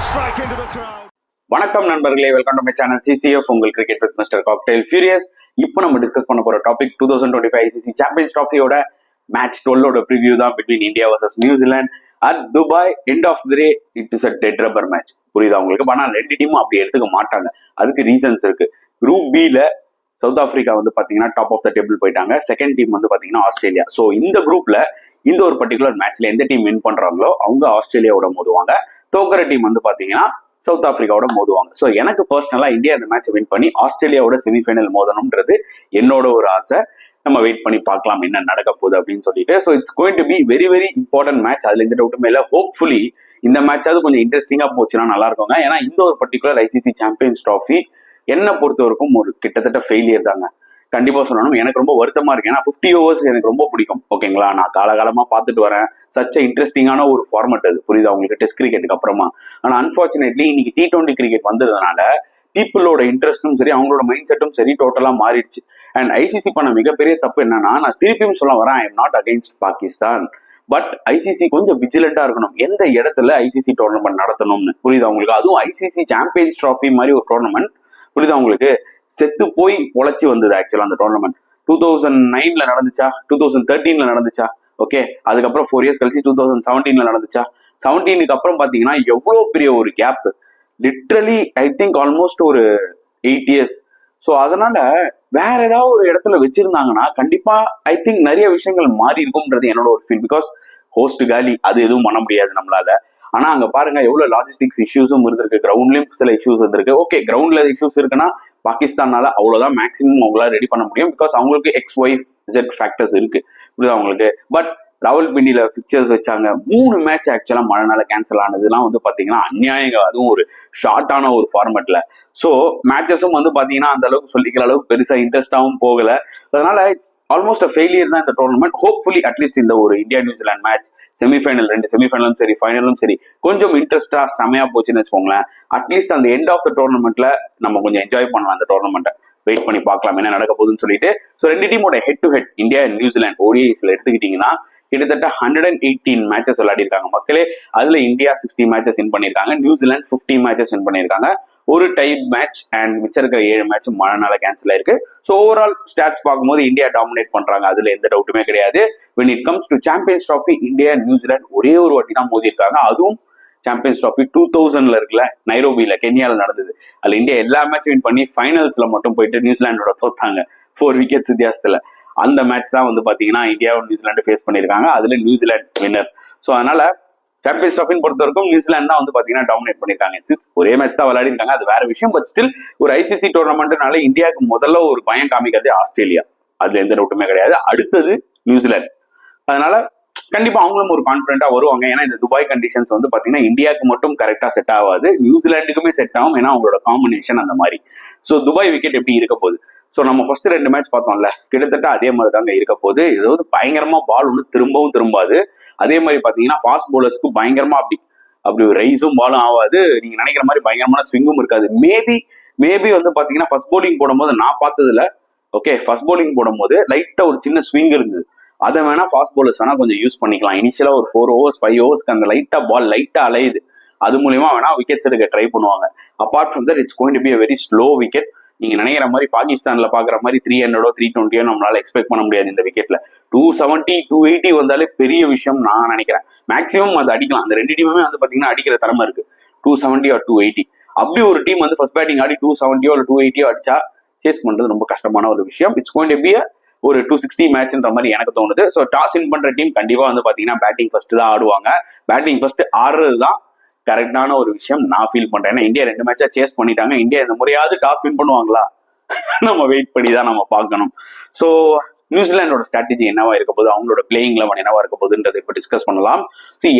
strike into the crowd. வணக்கம் நண்பர்களே, welcome to my channel CCF, உங்கள் cricket with mister cocktail furious. இப்போ நம்ம டிஸ்கஸ் பண்ண போற topic 2025 ICC champions ட்ராஃபியோட match 12ஓட preview தான் between India versus New Zealand at Dubai. End of the day it is a dead rubber match. புரியுதா உங்களுக்கு? ஆனால் ரெண்டு டீமும் அப்படி எடுத்துக்க மாட்டாங்க. அதுக்கு ரீசன்ஸ் இருக்கு. குரூப் பில சவுத் ஆப்பிரிக்கா வந்து பாத்தீங்கன்னா டாப் ஆஃப் த டேபிள் போயிட்டாங்க. செகண்ட் டீம் வந்து பாத்தீங்கன்னா ஆஸ்திரேலியா. ஸோ இந்த குரூப்ல இந்த ஒரு பர்டிகுலர் மேட்ச்ல எந்த டீம் வின் பண்றாங்களோ அவங்க ஆஸ்திரேலியாவோட மோதுவாங்க. தோக்குற டீம் வந்து பாத்தீங்கன்னா சவுத் ஆப்பிரிக்காவோட மோதுவாங்க. ஸோ எனக்கு பர்சனலா இந்தியா இந்த மேட்ச் வின் பண்ணி ஆஸ்திரேலியாவோட செமிஃபைனல் மோதணும்ன்றது என்னோட ஒரு ஆசை. நம்ம வெயிட் பண்ணி பார்க்கலாம் என்ன நடக்க போகுது அப்படின்னு சொல்லிட்டு. So it's going to be very very important match. அதுல எந்த டவுட்டுமே இல்லை. ஹோப்ஃபுல்லி இந்த மேட்சாவது கொஞ்சம் இன்ட்ரெஸ்டிங்கா போச்சுன்னா நல்லா இருக்குங்க. ஏன்னா இந்த ஒரு பர்டிகுலர் ஐசிசி சாம்பியன்ஸ் ட்ராஃபி என்னை பொறுத்த வரைக்கும் ஒரு கிட்டத்தட்ட ஃபெயிலியர் தாங்க. கண்டிப்பா சொல்லணும். எனக்கு ரொம்ப வருத்தமா இருக்கு. ஏன்னா 50 ஓவர்ஸ் எனக்கு ரொம்ப பிடிக்கும். ஓகேங்களா? நான் காலகாலமா பார்த்துட்டு வரேன். சச்ச இன்ட்ரெஸ்டிங்கான ஒரு ஃபார்மட் அது. புரியுதா உங்களுக்கு? டெஸ்ட் கிரிக்கெட்டுக்கு அப்புறமா. ஆனா அன்பார்ச்சுனேட்லி இன்னைக்கு T20 கிரிக்கெட் வந்ததுனால பீப்புளோட இன்ட்ரெஸ்டும் சரி, அவங்களோட மைண்ட் செட்டும் சரி, டோட்டலா மாறிடுச்சு. அண்ட் ஐசிசி பண்ண மிகப்பெரிய தப்பு என்னன்னா, நான் திருப்பியும் சொல்ல வரேன், I am not against Pakistan. But ICC கொஞ்சம் விஜிலண்டா இருக்கணும். எந்த இடத்துல ஐசிசி டோர்னமெண்ட் நடத்தணும்னு. புரியுதா உங்களுக்கு? அதுவும் ஐசிசி சாம்பியன்ஸ் ட்ராஃபி மாதிரி ஒரு டோர்னமெண்ட். புரியுதா உங்களுக்கு? செத்து போய் பொழைச்சி வந்தது ஆக்சுவலா அந்த டோர்னமெண்ட். 2009ல நடந்துச்சா, 2013ல நடந்துச்சா, ஓகே. அதுக்கப்புறம் 4 இயர்ஸ் கழிச்சு 2017ல நடந்துச்சா. 17க்கு அப்புறம் பாத்தீங்கன்னா எவ்வளவு பெரிய ஒரு gap. Literally I think almost ஒரு 8 இயர்ஸ். ஸோ அதனால வேற ஏதாவது ஒரு இடத்துல வச்சிருந்தாங்கன்னா கண்டிப்பா ஐ திங்க் நிறைய விஷயங்கள் மாறி இருக்கும்ன்றது என்னோட ஒரு ஃபீல். பிகாஸ் ஹோஸ்ட் காலி, அது எதுவும் பண்ண முடியாது நம்மளால. ஆனா அங்க பாருங்க எவ்வளவு லாஜிஸ்டிக்ஸ் இஷ்யூஸும் இருந்திருக்கு. கிரவுண்ட்லயும் சில இஷ்யூஸ் இருந்திருக்கு. ஓகே, கிரவுண்ட்ல இஷ்யூஸ் இருக்குன்னா பாகிஸ்தானால அவ்வளவுதான் மேக்ஸிமம் அவங்களால ரெடி பண்ண முடியும். பிகாஸ் அவங்களுக்கு XYZ ஃபேக்டர்ஸ் இருக்கு. புரியுதா அவங்களுக்கு? பட் ராவல்பிண்டியில பிக்சர்ஸ் வச்சாங்க. 3 மேட்ச் ஆக்சுவலா மழைனால கேன்சல் ஆனதுலாம் வந்து பாத்தீங்கன்னா அநியாயங்க. அதுவும் ஒரு ஷார்ட்டான ஒரு ஃபார்மேட்ல. ஸோ மேட்சஸும் வந்து பாத்தீங்கன்னா அந்த அளவுக்கு சொல்லிக்கிற அளவுக்கு பெருசா இன்ட்ரெஸ்டாவும் போகல. அதனால இட்ஸ் ஆல்மோஸ்ட் ஃபெயிலியர் தான் இந்த டோர்னமெண்ட். ஹோப்ஃபுல்லி அட்லீஸ்ட் இந்த ஒரு இந்தியா நியூசிலாந்து மேட்ச் செமிஃபைனல், 2 செமிஃபைனலும் சரி, ஃபைனலும் சரி, கொஞ்சம் இன்ட்ரெஸ்டா செமையா போச்சுன்னு வச்சுக்கோங்களேன். அட்லீஸ்ட் அந்த எண்ட் ஆஃப் த டோர்னமெண்ட்ல நம்ம கொஞ்சம் என்ஜாய் பண்ணலாம் அந்த டோர்னமெண்ட்டை. வெயிட் பண்ணி பார்க்கலாம் என்ன நடக்க போகுதுன்னு சொல்லிட்டு. ஸோ ரெண்டு டீமோட head to head India and New Zealand ஓடிஐஸ்ல எடுத்துக்கிட்டீங்கன்னா கிட்டத்தட்ட 118 மேட்சஸ் விளையாடி இருக்காங்க மக்களே. அதுல இந்தியா 60 மேட்சஸ் வின் பண்ணிருக்காங்க, நியூசிலாந்து 50 மேட்சஸ் வின் பண்ணிருக்காங்க. ஒரு டைப் மேட்ச் அண்ட் மிச்சம் இருக்கிற 7 மேட்ச் மழைனால கேன்சல் ஆயிருக்கு. ஸோ ஓவரால் ஸ்டாட்ஸ் பார்க்கும்போது இந்தியா டாமினேட் பண்றாங்க. அதுல எந்த டவுட்டுமே கிடையாது. when it comes to champions trophy India New Zealand ஒரே ஒரு வாட்டி தான் மோதி இருக்காங்க. அதுவும் சாம்பியன்ஸ் ட்ராஃபி 2000ல இருக்குல்ல, நைரோபியில, கென்யால நடந்தது. அதுல இந்தியா எல்லா மேட்சும் வின் பண்ணி ஃபைனல்ஸ்ல மட்டும் போயிட்டு நியூசிலாண்டோட தோத்தாங்க 4 விக்கெட்ஸ் வித்தியாசத்துல. அந்த மேட்ச் தான் வந்து பாத்தீங்கன்னா இந்தியாவும் நியூசிலாண்டு ஃபேஸ் பண்ணிருக்காங்க. அதுல நியூசிலாந்து வின்னர். ஸோ அதனால சாம்பியன்ஸ் ட்ராஃபின்னு பொறுத்த வரைக்கும் நியூசிலாந்து தான் வந்து பாத்தீங்கன்னா டாமினேட் பண்ணிருக்காங்க. 6 ஒரே மேட்ச் தான் விளையாடி இருக்காங்க, அது வேற விஷயம். பட் ஸ்டில் ஒரு ஐசிசி டோர்னமெண்ட்னால இந்தியாவுக்கு முதல்ல ஒரு பயம் காமிக்கிறது ஆஸ்திரேலியா. அதுல எந்த டவுட்டுமே கிடையாது. அடுத்தது நியூசிலாந்து. அதனால கண்டிப்பா அவங்களும் ஒரு கான்பிடண்டா வருவாங்க. ஏன்னா இந்த துபாய் கண்டிஷன்ஸ் வந்து பாத்தீங்கன்னா இந்தியாவுக்கு மட்டும் கரெக்டா செட் ஆகாது, நியூசிலாண்டுக்குமே செட் ஆகும். ஏன்னா அவங்களோட காம்பினேஷன் அந்த மாதிரி. ஸோ துபாய் விக்கெட் எப்படி இருக்க போகுது? ஸோ நம்ம ஃபர்ஸ்ட் 2 மேட்ச் பார்த்தோம்ல, கிட்டத்தட்ட அதே மாதிரி தாங்க இருக்க போகுது. ஏதாவது பயங்கரமா பால் ஒன்று திரும்பவும் திரும்பாது. அதே மாதிரி பாத்தீங்கன்னா ஃபாஸ்ட் பவுலர்ஸ்க்கு பயங்கரமா அப்படி ரைஸும் பாலும் ஆகாது. நீங்க நினைக்கிற மாதிரி பயங்கரமான ஸ்விங்கும் இருக்காது. மேபி வந்து பாத்தீங்கன்னா ஃபர்ஸ்ட் பவுலிங் போடும்போது நான் பார்த்ததுல, ஓகே, ஃபர்ஸ்ட் பவுலிங் போடும்போது லைட்டா ஒரு சின்ன ஸ்விங் இருந்தது. அதை வேணா ஃபாஸ்ட் பவுலர்ஸ் வேணா கொஞ்சம் யூஸ் பண்ணிக்கலாம். இனிஷியலா ஒரு 4 ஓவர்ஸ் 5 ஓவர்ஸ்க்கு அந்த பால் லைட்டா அலையுது. அது மூலியமா வேணா விக்கெட்ஸ் எடுக்க ட்ரை பண்ணுவாங்க. Apart from that it's going to be a very slow wicket. நீங்க நினைக்கிற மாதிரி பாகிஸ்தான்ல பாக்குற மாதிரி 300 320 நம்மளால எக்ஸ்பெக்ட் பண்ண முடியாது இந்த விக்கெட்ல. 270 280 வந்தாலே பெரிய விஷயம் நான் நினைக்கிறேன். மேக்ஸிமம் அது அடிக்கலாம். அந்த 2 டீமுமே வந்து பாத்தீங்கன்னா அடிக்கிற திறமை இருக்கு. 270 or 280 அப்படி ஒரு டீம் வந்து ஃபர்ஸ்ட் பேட்டிங் ஆடி 270 or 280 அடிச்சா சேஸ் பண்றது ரொம்ப கஷ்டமான ஒரு விஷயம். இட்ஸ் கோயிங் டு பி ஒரு 260 மேட்ச்ன்ற மாதிரி எனக்கு தோணுது. ஸோ டாஸ் வின் பண்ற டீம் கண்டிப்பா வந்து பாத்தீங்கன்னா பேட்டிங் ஃபர்ஸ்ட் தான் ஆடுவாங்க. பேட்டிங் ஃபர்ஸ்ட் ஆடுறது தான் கரெக்டான ஒரு விஷயம் நான் ஃபீல் பண்றேன். ஏன்னா இந்தியா 2 மேட்சா சேஸ் பண்ணிட்டாங்க. இந்தியா இந்த முறையாவது டாஸ் வின் பண்ணுவாங்களா? நம்ம வெயிட் பண்ணி தான் நம்ம பார்க்கணும். ஸோ நியூசிலாண்டோட ஸ்ட்ராட்டஜி என்னவா இருக்க போது, அவங்களோட பிளேயிங் லெவன் என்னவா இருக்க போகுதுன்றதை இப்போ டிஸ்கஸ் பண்ணலாம்.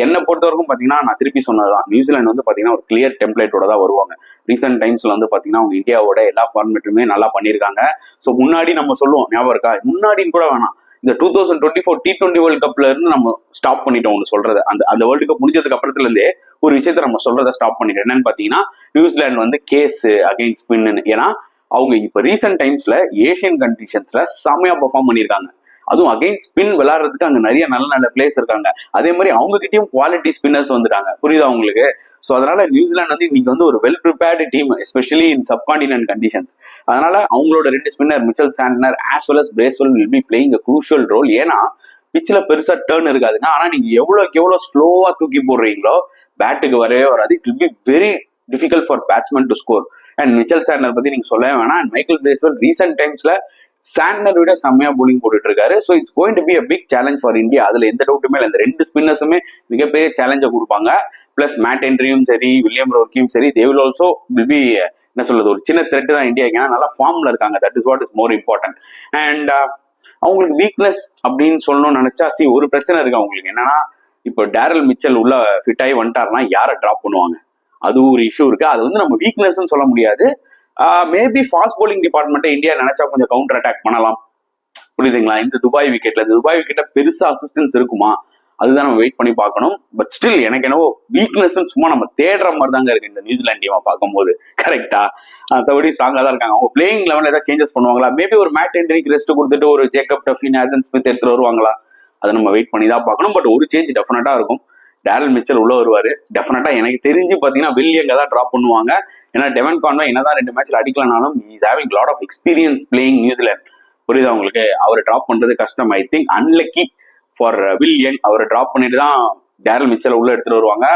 என்னை பொறுத்த வரைக்கும் பாத்தீங்கன்னா நான் திருப்பி சொன்னதுதான், நியூசிலாந்து வந்து பாத்தீங்கன்னா ஒரு கிளியர் டெம்ப்ளேட்டோட தான் வருவாங்க. ரீசென்ட் டைம்ஸ்ல வந்து பாத்தீங்கன்னா அவங்க இந்தியாவோட எல்லா ஃபார்மேட்டுமே நல்லா பண்ணியிருக்காங்க. ஸோ முன்னாடி நம்ம சொல்லுவோம், ஞாபகம் இருக்கா? முன்னாடின்னு கூட வேணாம், இந்த 2024 T20 வேர்ல்ட் கப்ல இருந்து நம்ம ஸ்டாப் பண்ணிட்டோம் ஒன்று சொல்றது. அந்த வேர்ல்டு கப் முடிஞ்சதுக்கு அப்புறத்துல இருந்தே ஒரு விஷயத்த நம்ம சொல்றதை ஸ்டாப் பண்ணிட்டோம். என்னன்னு பாத்தீங்கன்னா நியூசிலாந்து வந்து கேஸ் அகைன்ஸ்ட் ஸ்பின்னு. ஏன்னா அவங்க இப்ப ரீசென்ட் டைம்ஸ்ல ஏஷியன் கண்டிஷன்ஸ்ல செமையா பெர்ஃபார்ம் பண்ணியிருக்காங்க. அதுவும் அகைன்ஸ்ட் ஸ்பின் விளையாடுறதுக்கு அங்க நிறைய நல்ல நல்ல பிளேயர்ஸ் இருக்காங்க. அதே மாதிரி அவங்க கிட்டயும் குவாலிட்டி ஸ்பின்னர்ஸ் வந்துட்டாங்க. புரியுதா உங்களுக்கு? ஸோ அதனால நியூசிலாந்து வந்து இன்னைக்கு வந்து ஒரு well prepared team, especially in subcontinent conditions. அதனால அவங்களோட 2 spinner Mitchell Santner as well as Bracewell will be playing a crucial role. ஏன்னா பிச்சில் பெருசா டேர்ன் இருக்காதுங்க. ஆனா நீங்க எவ்வளவு ஸ்லோவா தூக்கி போடுறீங்களோ பேட்டுக்கு வரவே வராது. It will be very difficult for batsman to score. And Mitchell Santner பத்தி நீங்க சொல்லவே வேணாம். அண்ட் மைக்கேல் பிரேஸ்வெல் ரீசென்ட் டைம்ஸ்ல சாண்ட்னர் விட செம்மையா போலிங் போட்டுட்டு இருக்காரு. So it's going to be a big challenge for India. அதுல எந்த டவுட்டுமே இல்லை. இந்த 2 ஸ்பின்னர்ஸுமே மிகப்பெரிய சேலஞ்சை கொடுப்பாங்க. பிளஸ் மேட் ஹென்ரியும் சரி, வில்லியம் ரோர்க்கியும் சரி, they will also will be என்ன சொல்றது, ஒரு சின்ன த்ரெட் தான் இந்தியாவுக்கு. ஏன்னா நல்லா ஃபார்ம்ல இருக்காங்க. That is what is more important. And அவங்களுக்கு வீக்னஸ் அப்படின்னு சொல்லணும்னு நினைச்சா ஒரு பிரச்சனை இருக்கு அவங்களுக்கு. என்னன்னா இப்போ டேரல் மிச்சல் உள்ள ஃபிட் ஆகி வந்துட்டாருன்னா யாரை டிராப் பண்ணுவாங்க, அது ஒரு இஷ்யூ இருக்கு. அது வந்து நம்ம வீக்னஸ்ன்னு சொல்ல முடியாது. மேபி ஃபாஸ்ட் போலிங் டிபார்ட்மெண்ட்டை இந்தியா நினைச்சா கொஞ்சம் கவுண்டர் அட்டாக் பண்ணலாம். புரியுதுங்களா? இந்த துபாய் விக்கெட்ல பெருசா அசிஸ்டன்ஸ் இருக்குமா, அதுதான் நம்ம வெயிட் பண்ணி பார்க்கணும். பட் ஸ்டில் எனக்கு என்னவோ வீக்னஸ் சும்மா நம்ம தேடுற மாதிரி தாங்க இருக்கு இந்த நியூசிலாந்து டீமை பார்க்கும்போது. கரெக்டா? மற்றபடி ஸ்ட்ராங்கா தான் இருக்காங்க. அவங்க பிளேயிங் லெவலில் ஏதாவது சேஞ்சஸ் பண்ணுவாங்களா? மேபி ஒரு மேட் ஹென்ரிக்கு ரெஸ்ட் கொடுத்துட்டு ஒரு ஜேக்கப் டஃபின், ஆதன் ஸ்மித் எடுத்துட்டு வருவாங்களா? அதை நம்ம வெயிட் பண்ணி தான் பார்க்கணும். பட் ஒரு சேஞ்ச் டெஃபினட்டா இருக்கும். டேரல் மிச்சல் உள்ள வருவாரு டெஃபினட்டா. எனக்கு தெரிஞ்சு பாத்தீங்கன்னா வில்லியங்க தான் டிராப் பண்ணுவாங்க. ஏன்னா டெவன் கான்வே என்னதான் 2 மேட்ச்ல அடிக்கலனாலும் is having lot of experience playing நியூசிலாந்து. புரியுதா உங்களுக்கு? அவரை டிராப் பண்றது கஷ்டம். I think unlucky for Will Young அவரை டிராப் பண்ணிட்டு தான் டேரல் மிச்சல் உள்ள எடுத்துட்டு வருவாங்க.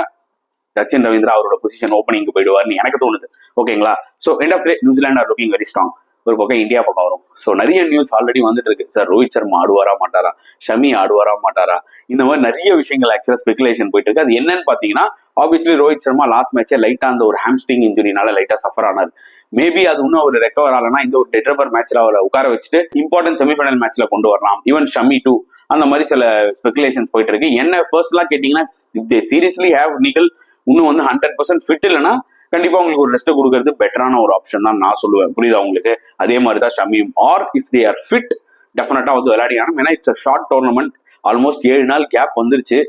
சச்சின் ரவீந்திரா அவரோட பொசிஷன் ஓப்பனிங்க்கு போயிடுவார்னு எனக்கு தோணுது. ஓகேங்களா? So end of the day New Zealand are looking very strong. ஒரு பக்கம் இந்தியா பக்கம் வரும். ஸோ நிறைய நியூஸ் ஆல்ரெடி வந்துட்டு இருக்கு. சார் ரோஹித் சர்மா ஆடுவாரா மாட்டாரா, ஷமி ஆடுவாரா மாட்டாரா, இந்த மாதிரி நிறைய விஷயங்கள் ஆக்சுவலா ஸ்பெகுலேஷன் போயிட்டு இருக்கு. அது என்னன்னு பாத்தீங்கன்னா ஆப்வியஸ்லி ரோஹித் சர்மா லாஸ்ட் மேட்சே லைட்டா அந்த ஒரு ஹாம்ஸ்ட்ரிங் இன்ஜுரினால லைட்டா சஃபர் ஆனார். மேபி அது இன்னும் அவர் ரெக்கவர் ஆகலன்னா இந்த ஒரு டெட்ரபர் மேட்ச்ல அவரை உட்கார வச்சுட்டு இம்பார்ட்டன்ட் செமிஃபைனல் மேட்ச்ல கொண்டு வரலாம். ஈவன் ஷமி டூ, அந்த மாதிரி சில ஸ்பெகுலேஷன்ஸ் போயிட்டு இருக்கு. என்ன பர்சனலா கேட்டீங்கன்னா if they seriously have niggle இன்னும் வந்து 100% ஃபிட் இல்லைன்னா கண்டிப்பா உங்களுக்கு ஒரு ரெஸ்ட் கொடுக்கறது பெட்டரான ஒரு ஆப்ஷன் தான் நான் சொல்லுவேன். புரியுதா உங்களுக்கு? அதே மாதிரி தான் ஷமியும். Or if they are fit டெஃபினட்டா வந்து விளையாடினாலும், ஏன்னா it's a short tournament, almost 7 நாள் கேப் வந்துருச்சு.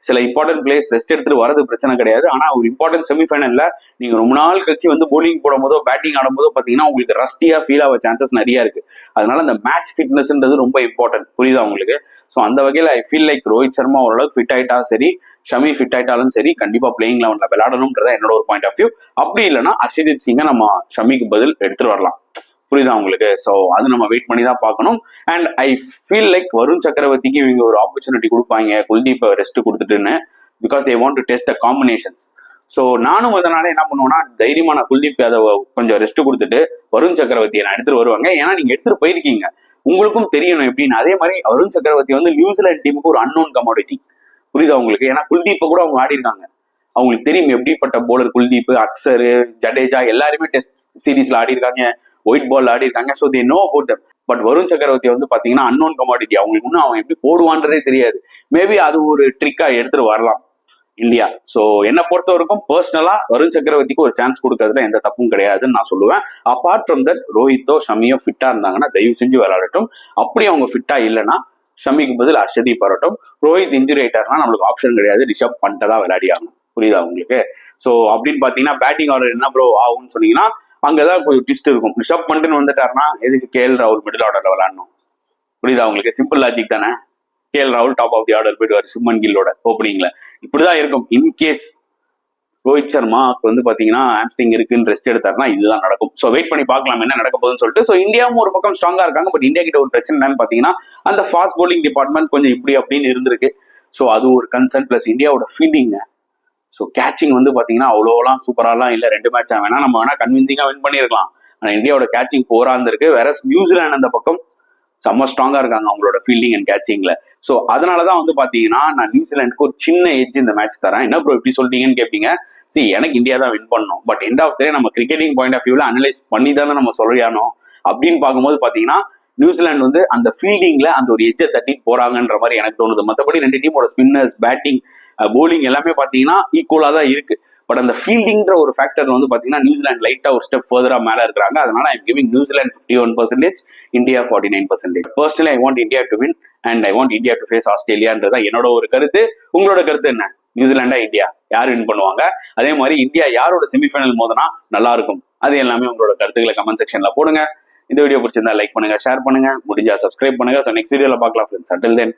சில இம்பார்ட்டன்ட் பிளேயர்ஸ் ரெஸ்ட் எடுத்துட்டு வரது பிரச்சனை கிடையாது. ஆனா ஒரு இம்பார்ட்டன்ட் செமிஃபைனல்ல நீங்க ரொம்ப நாள் கழிச்சு வந்து போலிங் போடும்போதோ பேட்டிங் ஆடும்போதோ பாத்தீங்கன்னா உங்களுக்கு ரஸ்டியா ஃபீல் ஆக சான்சஸ் நிறைய இருக்கு. அதனால அந்த மேட்ச் ஃபிட்னஸ்ன்றது ரொம்ப இம்பார்ட்டன்ட். புரியுதா உங்களுக்கு? ஸோ அந்த வகையில் ஐ ஃபீல் லைக் ரோஹித் சர்மா ஓரளவுக்கு ஃபிட் ஆயிட்டா சரி, ஷமி ஃபிட் ஆயிட்டாலும் சரி, கண்டிப்பா பிளேயிங் லெவன்ல விளையாடணும்ன்றத என்னோட ஒரு பாயிண்ட் ஆஃப் வியூ. அப்படி இல்லைன்னா ஹர்ஷதீப் சிங்கை நம்ம ஷமிக்கு பதில் எடுத்துட்டு வரலாம். புரியுதா உங்களுக்கு? ஸோ அது நம்ம வெயிட் பண்ணி தான் பார்க்கணும். And I feel like Varun சக்கரவர்த்திக்கு இவங்க ஒரு ஆப்பர்ச்சுனிட்டி கொடுப்பாங்க குல்தீப்பை ரெஸ்ட் கொடுத்துட்டுன்னு, because they want to test the combinations. So நானும் அதனால என்ன பண்ணுவேன்னா தைரியமா நான் குல்தீப் யாதவ் கொஞ்சம் ரெஸ்ட் கொடுத்துட்டு வருண் சக்கரவர்த்தியை நான் எடுத்துட்டு வருவாங்க. ஏன்னா நீங்க எடுத்துட்டு போயிருக்கீங்க, உங்களுக்கும் தெரியணும் எப்படின்னு. அதே மாதிரி வருண் சக்கரவர்த்தி வந்து நியூசிலாந்து டீமுக்கு ஒரு அன்னோன் கமாடிட்டி. புரியுதா உங்களுக்கு? ஏன்னா குல்தீப்பை கூட அவங்க ஆடி இருக்காங்க, அவங்களுக்கு தெரியும் எப்படிப்பட்ட போலர் குல்தீப், அக்சர், ஜடேஜா எல்லாருமே டெஸ்ட் சீரீஸ்ல ஆடி இருக்காங்க, ஒயிட் பால் ஆடி இருக்காங்க. So they know about them. But Varun சக்கரவர்த்தி வந்து பாத்தீங்கன்னா அன்னோன் கமாடிட்டி, அவங்களுக்கு இன்னும் அவன் எப்படி போடுவான்றதே தெரியாது. மேபி அது ஒரு ட்ரிக்கா எடுத்துட்டு வரலாம் இந்தியா. ஸோ என்னை பொறுத்த வரைக்கும் பர்சனலா வருண் சக்கரவர்த்திக்கு ஒரு சான்ஸ் கொடுக்கறதுல எந்த தப்பும் கிடையாதுன்னு நான் சொல்லுவேன். அப்பார்ட் ஃப்ரம் தட் ரோஹித்தோ ஷமியோ ஃபிட்டா இருந்தாங்கன்னா தயவு செஞ்சு விளையாடட்டும். அப்படி அவங்க ஃபிட்டா இல்லைன்னா ஷமிக்கு பதில் ஹர்ஷதீப் வரட்டும். ரோஹித் இன்ஜுரி ஆயிட்டாருன்னா நம்மளுக்கு ஆப்ஷன் கிடையாது, ரிஷப் பண்ட்டை தான் விளையாடி ஆகணும். புரியுதா உங்களுக்கு? ஸோ அப்படின்னு பாத்தீங்கன்னா பேட்டிங் ஆர்டர் என்ன ப்ரோ ஆகும்னு சொன்னீங்கன்னா அங்கதான் கொஞ்சம் ட்விஸ்ட் இருக்கும். ரிஷப் பண்ட்டுன்னு வந்துட்டாருன்னா எதுக்கு கேஎல் ராகுல் மிடில் ஆர்டர்ல விளையாடணும்? புரியுதா உங்களுக்கு? சிம்பிள் லாஜிக் தானே. கேஎல் ராகுல் டாப் ஆஃப் தி ஆர்டர் போயிடுவார் சுமன் கில்லோட ஓப்பனிங்ல. இப்படிதான் இருக்கும். இன்கேஸ் ரோஹித் சர்மாக்கு வந்து பாத்தீங்கன்னா ஹாம்ஸ்ட்ரிங் இருக்குன்னு ரெஸ்ட் எடுத்தாருன்னா இதுதான் நடக்கும். ஸோ வெயிட் பண்ணி பார்க்கலாம் என்ன நடக்க போகுதுன்னு சொல்லிட்டு. ஸோ இந்தியாவும் ஒரு பக்கம் ஸ்ட்ராங்கா இருக்காங்க. பட் இந்தியா கிட்ட ஒரு பிரச்சனை என்னன்னு பாத்தீங்கன்னா அந்த ஃபாஸ்ட் போலிங் டிபார்ட்மெண்ட் கொஞ்சம் இப்படி அப்படின்னு இருந்திருக்கு. ஸோ அது ஒரு கன்சர்ன். பிளஸ் இந்தியாவோட ஃபீல்டிங், ஸோ கேச்சிங் வந்து பாத்தீங்கன்னா அவ்வளோலாம் சூப்பராலாம் இல்லை. 2 மேட்சா வேணா நம்ம வேணா கன்வின்சிங்கா வின் பண்ணிருக்கலாம். ஆனா இந்தியாவோட கேச்சிங் போரா இருந்திருக்கு. வேற நியூசிலாந்து அந்த பக்கம் செம்ம ஸ்ட்ராங்கா இருக்காங்க அவங்களோட ஃபீல்டிங் அண்ட் கேச்சிங்ல. ஸோ அதனாலதான் வந்து பாத்தீங்கன்னா நான் நியூசிலாந்துக்கு ஒரு சின்ன எட்ஜ் இந்த மேட்ச் தரேன். என்ன ப்ரோ இப்படி சொல்லிட்டீங்கன்னு கேட்பீங்க. எனக்கு இந்தியா தான் வின் பண்ணணும். பட் எண்ட் ஆஃப் த டே நம்ம கிரிக்கெட்டிங் பாயிண்ட் ஆஃப் வியூல அனலைஸ் பண்ணி தானே நம்ம சொல்லியானோம். அப்படின்னு பார்க்கும்போது பாத்தீங்கன்னா நியூசிலாந்து வந்து அந்த ஃபீல்டிங்ல அந்த ஒரு எட்ஜை தட்டிட்டு போறாங்கன்ற மாதிரி எனக்கு தோணுது. மற்றபடி 2 டீமோட ஸ்பின்னர்ஸ், பேட்டிங், போலிங் எல்லாமே பாத்தீங்கன்னா ஈக்குவலா தான் இருக்கு. பட் அந்த ஃபீல்டிங்ன்ற ஒரு ஃபேக்டர் வந்து பாத்தீங்கன்னா நியூசிலாந்து லைட்டா ஒரு ஸ்டெப் ஃபர்தரா மேல இருக்கிறாங்க. அதனால ஐ எம் கிவிங் நியூசிலாந்து 51%, India 49%. Personally I want India to win and I want India to face ஆஸ்திரேலியான்றதா என்னோட ஒரு கருத்து. உங்களோட கருத்து என்ன? நியூசிலாண்டா இந்தியா யார் வின் பண்ணுவாங்க? அதே மாதிரி இந்தியா யாரோட செமிஃபைனல் மோதனா நல்லா இருக்கும்? அது எல்லாமே உங்களோட கருத்துக்களை கமெண்ட் செக்ஷன்ல போடுங்க. இந்த வீடியோ பிடிச்சிருந்தா லைக் பண்ணுங்க, ஷேர் பண்ணுங்க, முடிஞ்சா சப்ஸ்கிரைப் பண்ணுங்க. ஸோ நெக்ஸ்ட் வீடியோல பார்க்கலாம் ஃப்ரெண்ட்ஸ். Until then